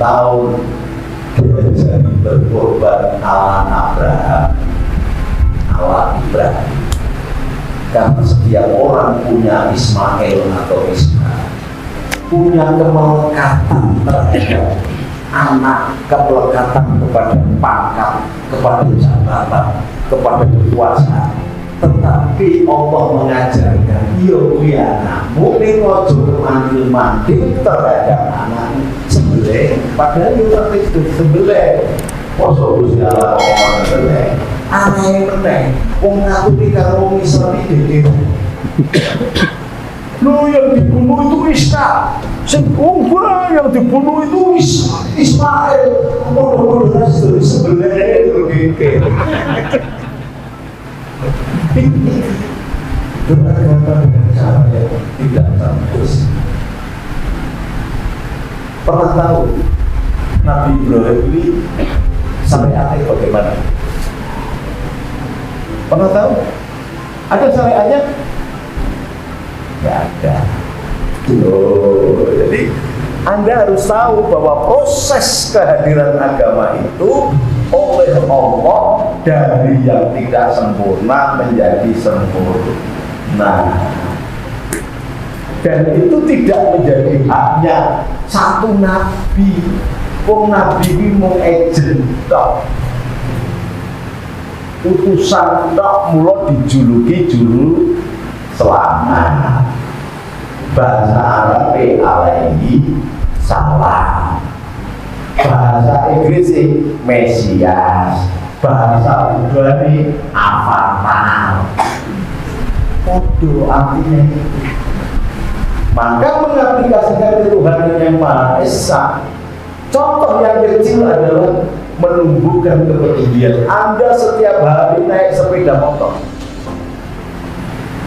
tahun dia jadi berkorban ala Abraham, ala Ibrahim. Karena setiap orang punya Ismail atau Ishak, punya kemelekatan terhadap anak, kemelekatan kepada pangkat, kepada jabatan, kepada kekuasaan. Tetapi Allah mengajarkan, yo anakmu ini ojo kemantil-mantil terhadap anak sebelah, padahal yo tertidur sebelah. Poso Gusti Allah ngomong sebelah, aneh meneh, wong aku dikaro Israel dhewe. Lo yang dibunuh itu Ishak, yang dibunuh itu Ismail. Bodoh-bodoh dari sebelah itu gitu. Beragama dengan cara yang tidak tembus. Pernah tahu Nabi Ibrahim ini syariatnya bagaimana? Pernah tahu? Ada syariatnya? Tidak ada. Jadi Anda harus tahu bahwa proses kehadiran agama itu oleh Allah dari yang tidak sempurna menjadi sempurna. Dan itu tidak menjadi hanya satu nabi. Nabi ini mengejen tok. Utusan tok mula dijuluki juru selamat. Bahasa Arab alaihi salam. Bahasa Inggris Mesias, bahasa Ibrani Avatar. Podo artinya itu. Maka mengaplikasikan Tuhan yang Maha Esa. Contoh yang kecil adalah menumbuhkan kepedulian. Anda setiap hari naik sepeda motor,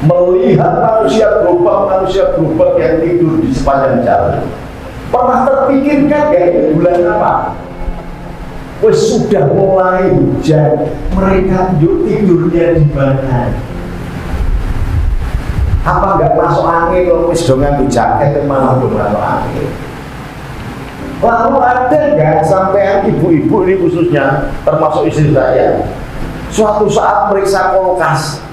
melihat manusia gerobak yang tidur di sepanjang jalan. Pernah terpikirkan gak bulan apa? Wes sudah mulai hujan, mereka tidurnya di mana? Apa nggak masuk angin? Kalau wes dongan di jaket malah belum masuk angin. Lalu ada nggak sampean ibu-ibu ini khususnya, termasuk istri saya, suatu saat meriksa kulkas,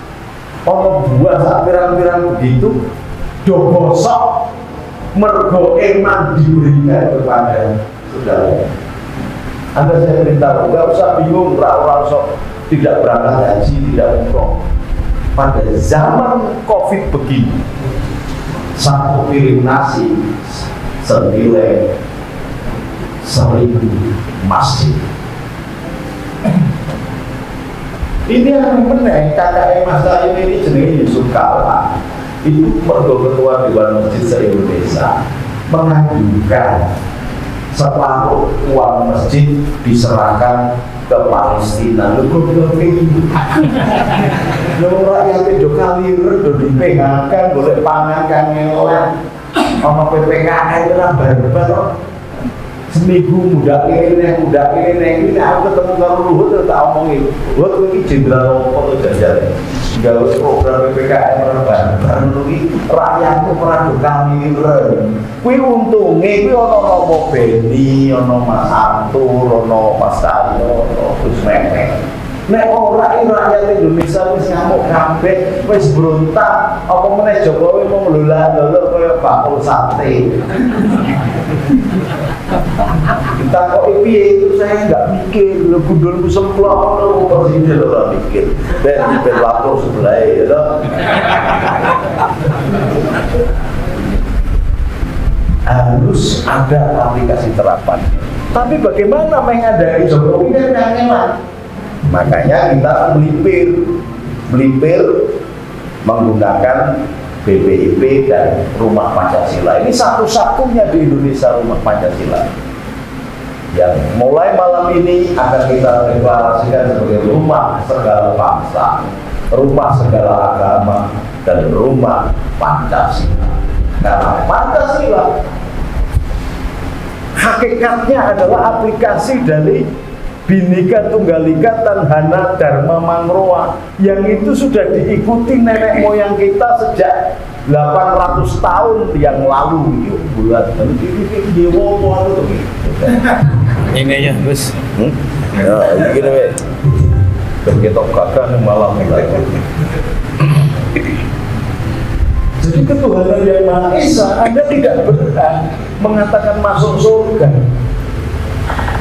buah saat pirang-pirang begitu, gosok mergo eman diberikan kepada saudara. Anda saya beritahu, nggak usah bingung, orang sok tidak berangkat haji, tidak umroh. Pada zaman COVID begini, satu piring nasi senilai 1.000 masjid. Ini yang meneng kakak Mas saya ini jenenge Yusuf Kala. Itu mergo ketua Dewan Masjid se-Indonesia mengajukan separuh uang masjid diserahkan ke Palestina. Lu kok ini? Lu rakyat itu kali redo di PHK boleh pangan kangelan. Ono PPKN itu lah barbar. Seminggu muda ini, aku ketemu karo Luhut tak omongin. Luhut ini jenderal apa jajar. Gawe program PPKN bareng iki rakyatku ora kami kuwi untunge kuwi ana Romo Beni, ana Mas Artur, ana Mas Tayo, ana Gus Menek. Nek ora rakyat Indonesia wis ngamuk kabeh, wis berontak, apa meneh Jokowi mau ngelola-lola kaya bakul sate. Kita kok piye itu saya enggak mikir, lu gundulku semplok lu presiden ora mikir. Ben lapor sebelah ya toh. Harus ada aplikasi terapan. Tapi bagaimana menghadapi Jokowi kan kangelan. Makanya kita melipir menggunakan BPIP dan Rumah Pancasila. Ini satu-satunya di Indonesia Rumah Pancasila yang mulai malam ini akan kita deklarasikan sebagai rumah segala bangsa, rumah segala agama, dan rumah Pancasila. Karena Pancasila hakikatnya adalah aplikasi dari Bhinneka Tunggal Ika Tanhana Dharma Mangroa, yang itu sudah diikuti nenek moyang kita sejak 800 tahun yang lalu. Yuk buat ini ini ya Gus. Ya gini weh, berketok kakak malam kita. Jadi ketuhanan yang Maha Esa, Anda tidak berhak mengatakan masuk surga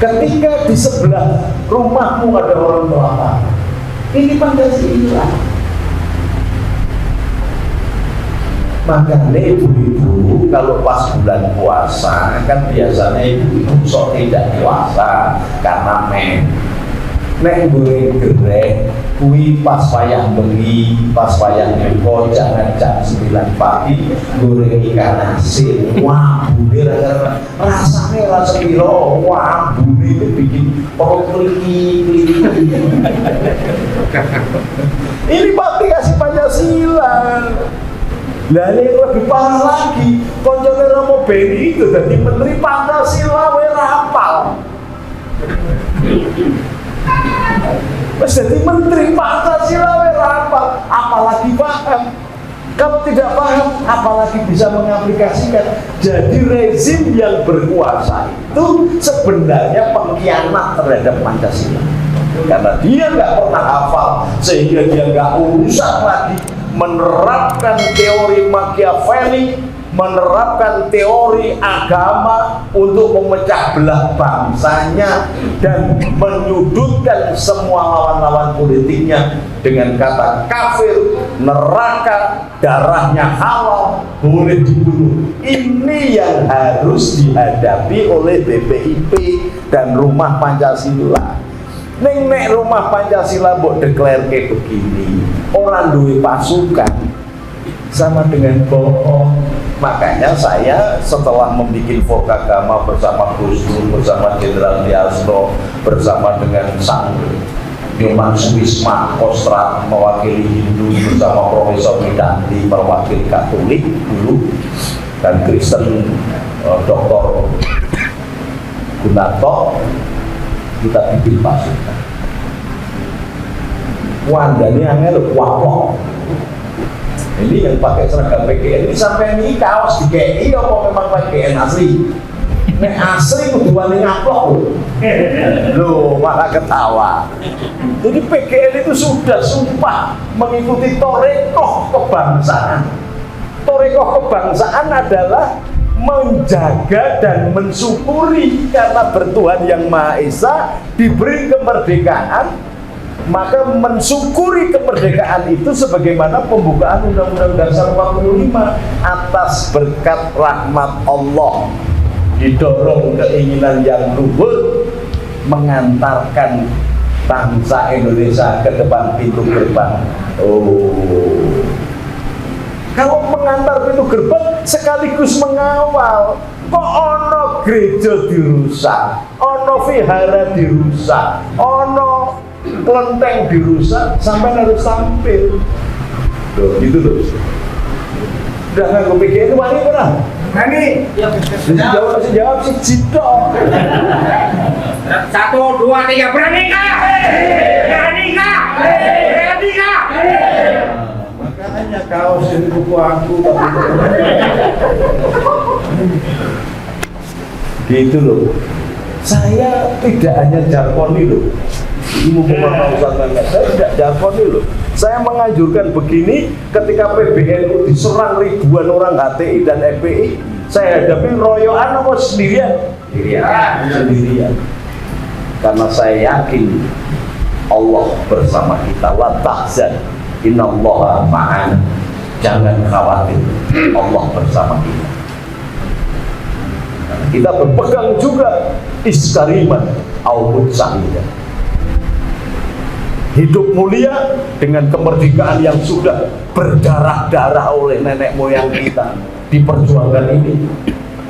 ketika di sebelah rumahmu ada orang tua. Ini Pancasila. Makanya ibu-ibu kalau pas bulan puasa kan biasanya ibu-ibu sok tidak puasa karena nek goreng gereh kui pas wayah bengi, pas wayah nyengko, jangan jam 9 pagi goreng ikan asin. Wah, bune rasanya rasa piro. Wah, bune itu bikin perut kliki. Ini pasti kasih Pancasila. Lah ini lebih parah lagi, koncone Romo Beni itu jadi menteri Pancasila we rapal. Wes jadi menteri Pancasila we rapal, apalagi paham. Kalau tidak paham, apalagi bisa mengaplikasikan. Jadi rezim yang berkuasa itu sebenarnya pengkhianat terhadap Pancasila. Karena dia nggak pernah hafal, sehingga dia nggak urusan lagi menerapkan teori Machiavelli, menerapkan teori agama untuk memecah belah bangsanya dan menyudutkan semua lawan-lawan politiknya dengan kata kafir, neraka, darahnya halal, boleh dibunuh. Ini yang harus dihadapi oleh BPIP dan Rumah Pancasila. Nek Rumah Pancasila buat deklar kayak begini, orang duwe pasukan sama dengan bohong. Makanya saya setelah membuat Forkagama bersama Gus Dur, bersama Jenderal Diasno, bersama dengan Sang Nyoman Suwisma Kostrat mewakili Hindu, bersama Profesor Widanti mewakili Katolik dulu, dan Kristen Dr. Gunarto, kita bikin pasukan. Wandanya angel wapok. Ini yang pakai seragam PGN ini sampai ini kaos di GI apa memang PGN asli? Nek asli kudu wani ngaplok loh, malah ketawa. Jadi PGN itu sudah sumpah mengikuti torekoh kebangsaan. Torekoh kebangsaan adalah menjaga dan mensyukuri karena bertuhan yang Maha Esa diberi kemerdekaan, maka mensyukuri kemerdekaan itu sebagaimana pembukaan Undang-Undang Dasar 45 atas berkat rahmat Allah, didorong keinginan yang luhur mengantarkan bangsa Indonesia ke depan pintu gerbang. Kalau mengantar pintu gerbang sekaligus mengawal. Kok ono gereja dirusak, ono vihara dirusak, ono kelenteng dirusak, sampai harus tampil. Loh, gitu loh. Udah nggak kepikiran wani pernah? Nani? Jawab si Cito. 1, 2, 3, berani kah? Berani kah? Berani kah? Makanya kaos ini buku aku gitu loh. Saya tidak hanya jargoni loh. Ilmu pemanasan saya tidak jargoni loh. Saya menganjurkan begini ketika PBNU diserang ribuan orang HTI dan FPI, saya hadapi royoan apa sendirian? Sendirian. Karena saya yakin Allah bersama kita. La tahzan, innallaha ma'ana. Jangan khawatir, Allah bersama kita. Kita berpegang juga iskariman aumut sahidah. Hidup mulia dengan kemerdekaan yang sudah berdarah-darah oleh nenek moyang kita diperjuangkan ini,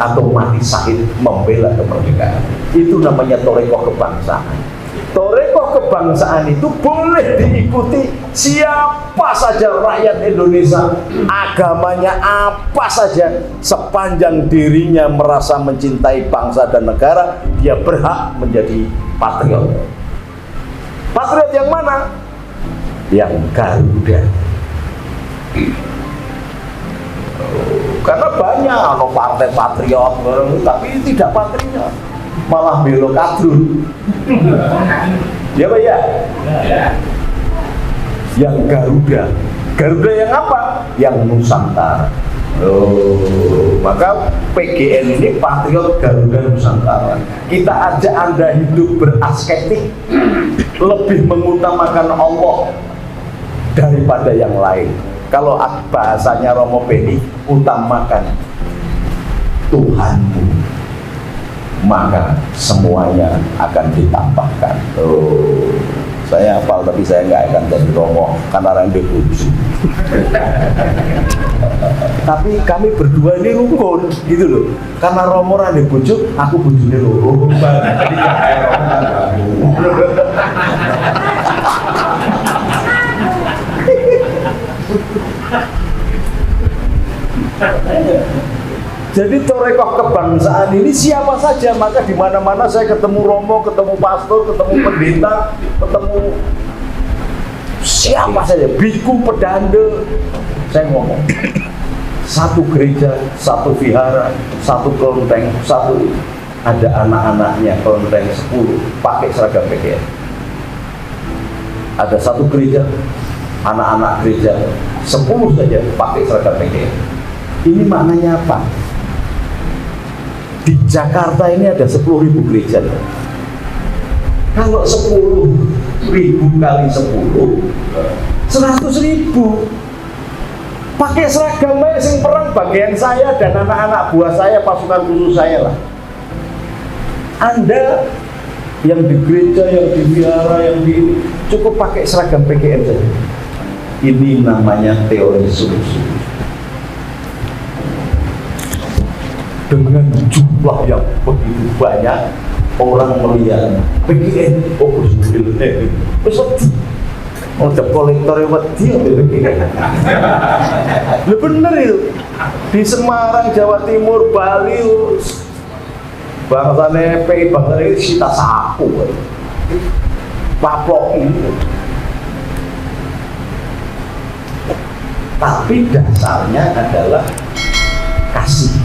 atau mati syahid membela kemerdekaan. Itu namanya torekoh kebangsaan. Torekoh kebangsaan itu boleh diikuti siapa saja rakyat Indonesia, agamanya apa saja, sepanjang dirinya merasa mencintai bangsa dan negara, dia berhak menjadi patriot. Patriot yang mana? Yang Garuda. Karena banyak partai patriot, tapi tidak patriot, malah belok kadrun. Ya Pak ya? Yang Garuda. Garuda yang apa? Yang Nusantara. Maka PGN ini patriot Garuda Nusantara. Kita ajak Anda hidup berasketik, lebih mengutamakan Allah daripada yang lain. Kalau bahasanya Romo Beni, utamakan Tuhanmu, maka semuanya akan ditambahkan. Saya hafal tapi saya nggak akan jadi Romo karena orang bebuju. Tapi kami berdua ini rukun gitu loh. Karena Romo orang bebuju, aku bujune loro. Jadi jadi torekoh kebangsaan ini siapa saja, maka di mana-mana saya ketemu Romo, ketemu pastor, ketemu pendeta, ketemu siapa saja, biku, pedande, saya ngomong satu gereja, satu vihara, satu kelenteng, satu ada anak-anaknya kelenteng 10 pakai seragam PGN. Ada satu gereja, anak-anak gereja 10 saja pakai seragam PGN. Ini maknanya apa? Di Jakarta ini ada 10.000 gereja. Kalau 10.000 kali 10, 100.000. Pakai seragam sing perang bagian saya dan anak-anak buah saya, pasukan khusus saya lah. Anda yang di gereja, yang di wihara, yang di cukup pakai seragam PGN saja. Ini namanya teori suluh-suluh. Dengan jumlah yang begitu banyak, orang melihat PGN, oh bismillah, peseti, oh kolektor yang wedi, lu bener itu. Di Semarang, Jawa Timur, Bali, bangsa nepe, bangsa ini sita sapu, paplok ini. Tapi dasarnya adalah kasih.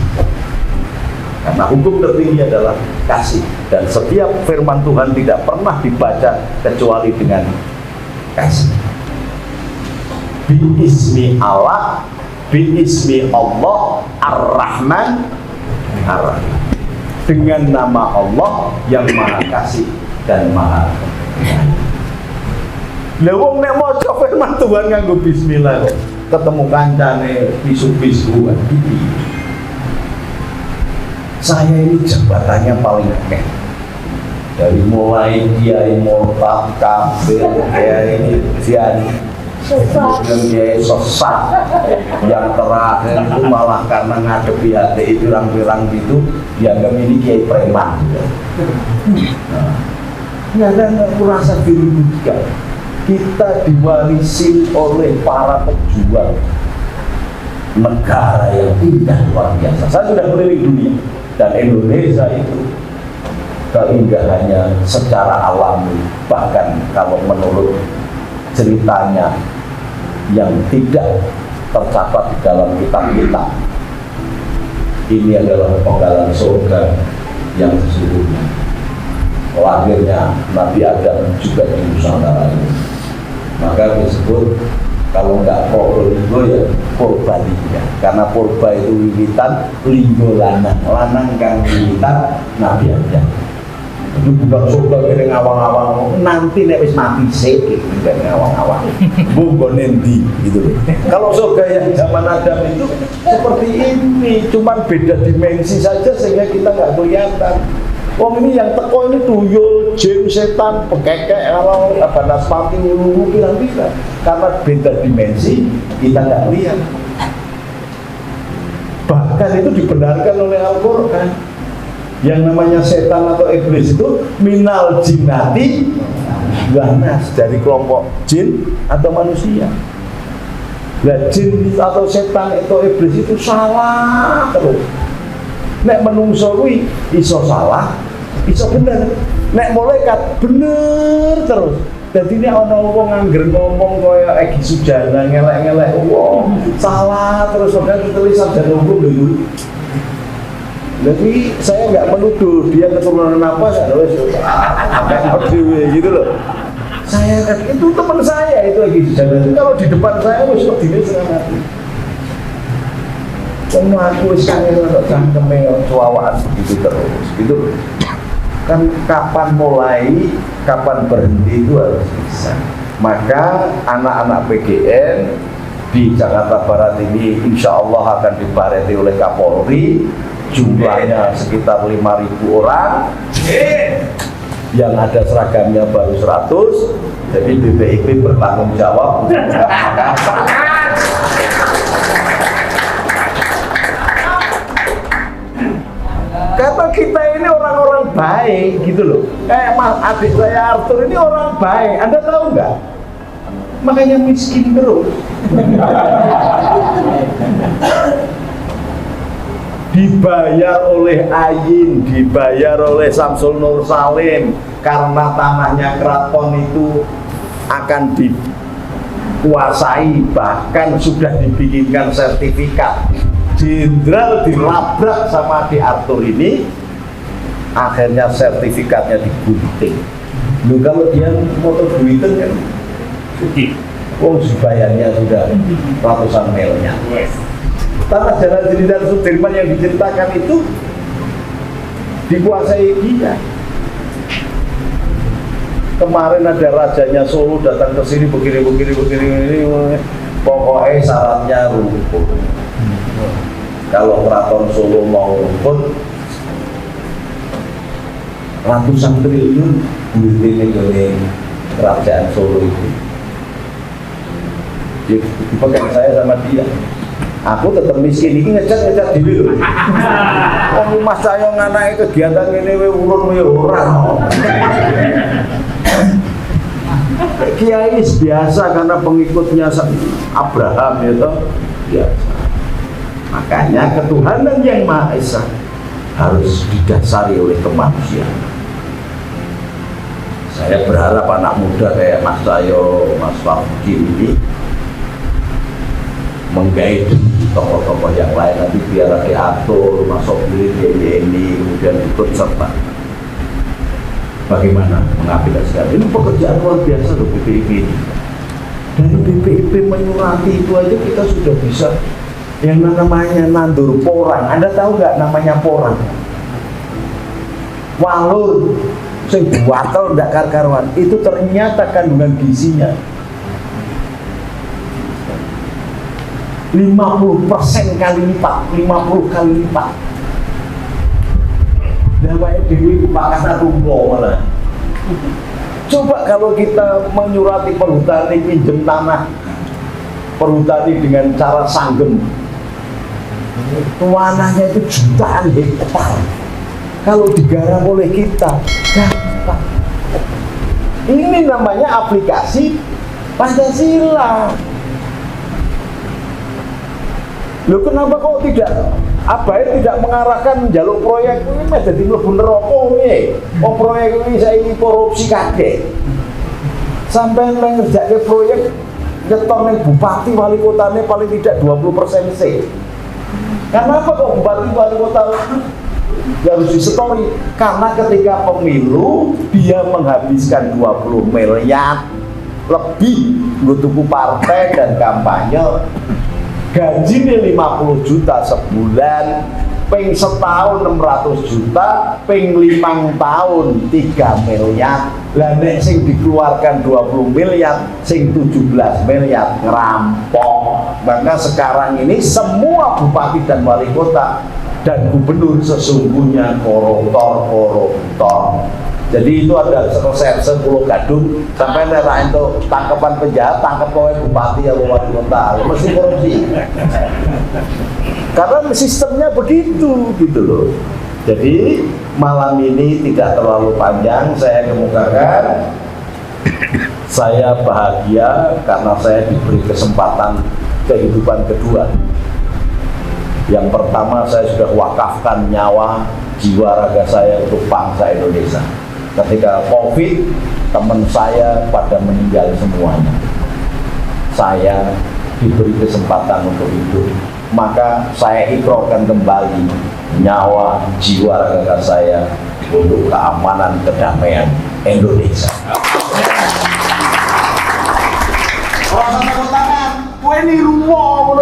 Karena hukum tertinggi adalah kasih, dan setiap firman Tuhan tidak pernah dibaca kecuali dengan kasih. Bi-ismi Allah, bi-ismi Allah Ar-Rahman Ar-Rahim. Dengan nama Allah yang Maha Kasih dan Maha Penyayang. Lah wong nek maca firman Tuhan nganggo bismillah ketemu kancane bisu-bisu iki. Saya ini jabatannya paling akeh. Dari mulai Kiai Murtad Kabir, Kiai ini Kiai sesat, yang terakhir itu malah karena ngadepi hati itu pirang-pirang gitu, dianggap ini Kiai preman. Nah, ada merasa diri juga. Kita diwarisi oleh para pejuang negara yang indah luar biasa. Saya sudah keliling dunia. Dan Indonesia itu keindahannya secara alami, bahkan kalau menurut ceritanya yang tidak tercatat di dalam kitab-kitab, ini adalah penggalan surga yang sesungguhnya. Lahirnya Nabi Adam juga di Nusantara ini. Maka disebut kalau nggak Probolinggo ya Purbalingga, karena Purba itu wiwitan, linggo lanang, lanang kang wiwitan Nabi Adam. Itu bukan surga ini ngawang-ngawang, nanti nek wis mati sik bukan ngawang-ngawang. Bungko nendi gitu loh. Kalau surga yang zaman Adam itu seperti ini, cuman beda dimensi saja sehingga kita nggak kelihatan. Wong ini yang teko ini tuyul, jin, setan, pekekek, kalau Banaspati, ulu pirang-pirang. Karena beda dimensi, kita nggak lihat. Bahkan itu dibenarkan oleh Al-Quran. Yang namanya setan atau iblis itu minal jinnati wanas, dari kelompok jin atau manusia. Nah, jin atau setan atau iblis itu salah terus. Nek menungso kuwi iso salah, iso bener. Nek malaikat bener terus. Jadi ini ono wong angger ngomong kaya Egy Sujana ngelek-ngelek wong salah terus padahal tulisan dan hukum dulu. Jadi saya nggak menuduh dia keturunan apa, kayak dewe gitu loh. Saya kan itu teman saya itu Egy Sujana. Kalau di depan saya wis wedine serangan. Semua aku wis kangen karo cangkeme cuawaan begitu terus gitu. Kan kapan mulai, kapan berhenti itu harus bisa. Maka anak-anak PGN di Jakarta Barat ini insya Allah akan dibareti oleh Kapolri, jumlahnya sekitar 5.000 orang, yang ada seragamnya baru 100, jadi BPIP bertanggung jawab. Karena kita ini orang-orang baik gitu loh. Mas adik saya Arthur ini orang baik. Anda tahu nggak? Makanya miskin terus. Dibayar oleh Ayin, dibayar oleh Samsul Nur Salim karena tanahnya keraton itu akan dikuasai, bahkan sudah dibikinkan sertifikat. Jenderal dilabrak sama di Arthur ini, akhirnya sertifikatnya digunting. Loh kalau dia motor duitan kan, bayarnya sudah ratusan miliar. Tanah Jalan Jenderal Sudirman yang diceritakan itu dikuasai dia. Kemarin ada rajanya Solo datang ke sini begini, pokoknya syaratnya rukun. Kalau keraton Solo mau rukun, ratusan triliun duitnya dari kerajaan Solo itu. Dipegang saya sama dia. Aku tetap miskin ini ngecat dulu. Oh mas saya nganak kegiatan ini urun orang. Kiai biasa karena pengikutnya Abraham itu biasa. Makanya ketuhanan yang Maha Esa harus didasari oleh kemanusiaan. Saya berharap anak muda kayak Mas Cahyo, Mas Fahmi ini menggait tokoh-tokoh yang lain, nanti biar diatur, Mas Sobri, ini kemudian ikut serta. Bagaimana mengaplikasikan ini pekerjaan luar biasa loh BPIP ini. Dari BPIP menyurati itu aja kita sudah bisa yang namanya nandur porang. Anda tahu nggak namanya porang? Walur sing buatel ndak kar-karuan itu ternyata kandungan gizinya 50% kali lipat, 50 kali lipat. Dawai dewi pakasa tunggu malah. Coba kalau kita menyurati perhutani pinjem tanah, perhutani dengan cara sanggem, tanahnya itu jutaan hektar. Kalau digarap oleh kita, gampang. Ini namanya aplikasi Pancasila. Loh kenapa kok tidak tidak mengarahkan jalur proyek ini jadi mlebu neraka piye? Oh proyek ini saya ini korupsi kabeh. Sampai ngerjakke proyek nyetor ning bupati wali kotane paling tidak 20% sih. Kenapa kok bupati wali kota harus disetori? Karena ketika pemilu dia menghabiskan 20 miliar lebih untuk tuku partai dan kampanye. Gajinya 50 juta sebulan, peng setahun 600 juta, peng 5 tahun 3 miliar. Lah nek sing dikeluarkan 20 miliar, sing 17 miliar ngerampok. Maka sekarang ini semua bupati dan wali kota dan gubernur sesungguhnya koruptor. Jadi itu ada reserse Pulau Gadung sampai nerain itu tangkapan penjahat, tangkap kowe bupati atau wali kota, mesti korupsi. Karena sistemnya begitu gitu loh. Jadi malam ini tidak terlalu panjang saya kemukakan. Saya bahagia karena saya diberi kesempatan kehidupan kedua. Yang pertama saya sudah wakafkan nyawa, jiwa raga saya untuk bangsa Indonesia. Ketika COVID, teman saya pada meninggal semuanya. Saya diberi kesempatan untuk hidup, maka saya ikrarkan kembali nyawa, jiwa, raga saya untuk keamanan, kedamaian Indonesia. Orang tepuk tangan, kue ini rumah,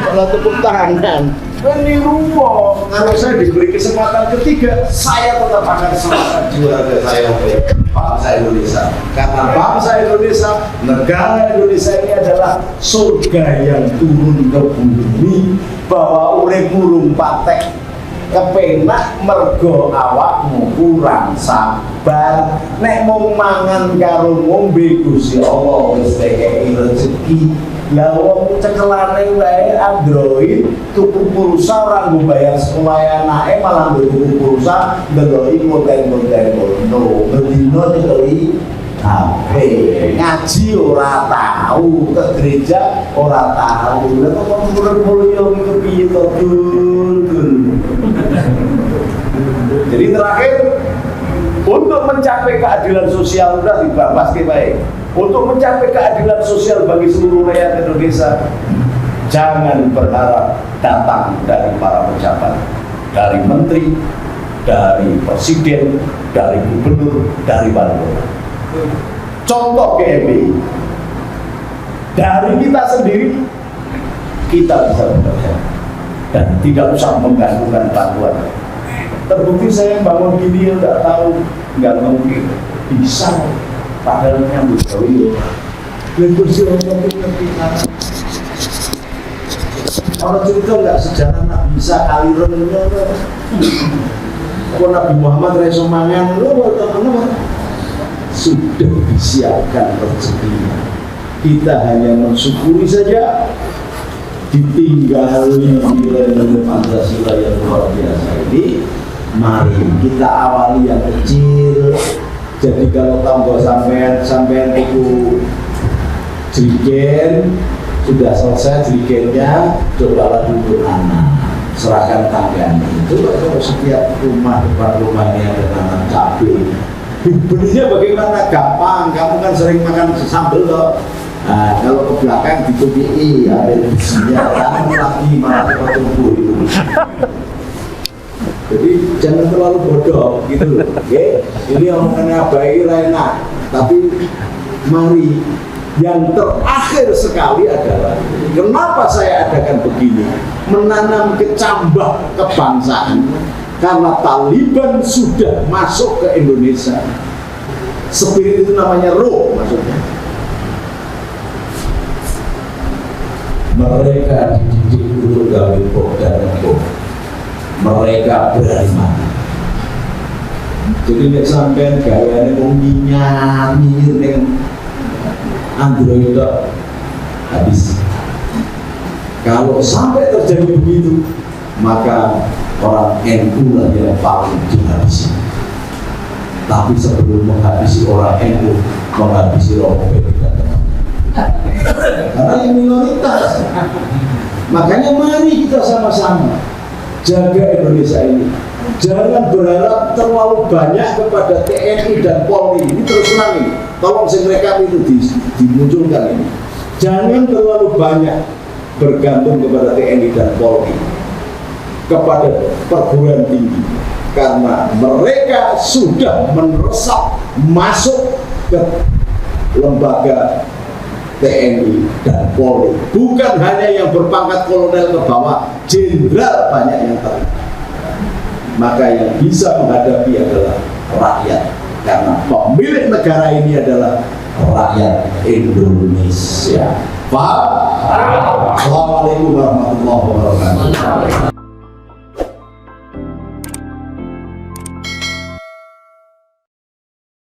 kalau tepuk tangan, kue ini rumah. Kalau saya diberi kesempatan ketiga, saya tetap akan serahkan jiwa raga saya untuk bangsa Indonesia. Karena bangsa Indonesia, negara Indonesia ini adalah surga yang turun ke bumi, bahwa urip murung patek kepenak mergo awakmu kurang sabar, nek mung mangan karo ngombe Gusti Allah wis dikeki rezeki. Lah wong cekelane wae Android tuku pulsa ora nggo bayar sekolah anake, malah nggo tuku pulsa ndeloki konten-konten porno, bendino ndeloki HP, ngaji ora tahu, ke gereja ora tahu. Lah kok mulya iki piye to, Dul? Jadi terakhir, untuk mencapai keadilan sosial udah dibahas baik. Untuk mencapai keadilan sosial bagi seluruh rakyat Indonesia, jangan berharap datang dari para pejabat, dari menteri, dari presiden, dari gubernur, dari wali kota. Contoh KMI, dari kita sendiri kita bisa bekerja dan tidak usah menggantungkan bantuan. Terbukti saya bangun gini udah tahu nggak mungkin bisa, padahal nyambut jauh. Kursi orang ngerti orang cerita nggak sejarah nak bisa alirannya. Kok Nabi Muhammad reso mangan lo sudah disiapkan rezekinya. Kita hanya mensyukuri saja, ditinggali nilai-nilai Pancasila yang luar biasa ini. Mari kita awali yang kecil. Jadi kalau tambah sampean itu jerigen sudah selesai jerigennya, cobalah duduk anak, serahkan tangan itu. Kalau setiap rumah depan rumahnya ada tanam cabai, belinya bagaimana? Gampang, kamu kan sering makan sambal loh. Nah, kalau ke belakang ditutupi ada isinya, kamu lagi malah tumbuh itu. Jadi jangan terlalu bodoh gitu loh. Okay? Ini omongannya baik enak, tapi mari yang terakhir sekali adalah kenapa saya adakan begini, menanam kecambah kebangsaan. Karena Taliban sudah masuk ke Indonesia. Spirit itu namanya roh maksudnya. Mereka dididik untuk gawe bom dan bom. Mereka berani mati. Jadi nek sampean gaweane wong nyanyi ning Android itu habis. Kalau sampai terjadi begitu, maka orang NU lah yang paling dihabisi. Tapi sebelum menghabisi orang NU, menghabisi Romo tidak teman. Karena yang minoritas. Makanya mari kita sama-sama jaga Indonesia ini. Jangan berharap terlalu banyak kepada TNI dan Polri. Ini terus terang ini. Tolong mereka itu dimunculkan ini. Jangan terlalu banyak bergantung kepada TNI dan Polri, kepada perguruan tinggi, karena mereka sudah meresap masuk ke lembaga TNI dan Polri. Bukan hanya yang berpangkat kolonel ke bawah, jenderal banyak yang terlibat. Maka yang bisa menghadapi adalah rakyat, karena pemilik negara ini adalah rakyat Indonesia. Assalamualaikum warahmatullahi wabarakatuh.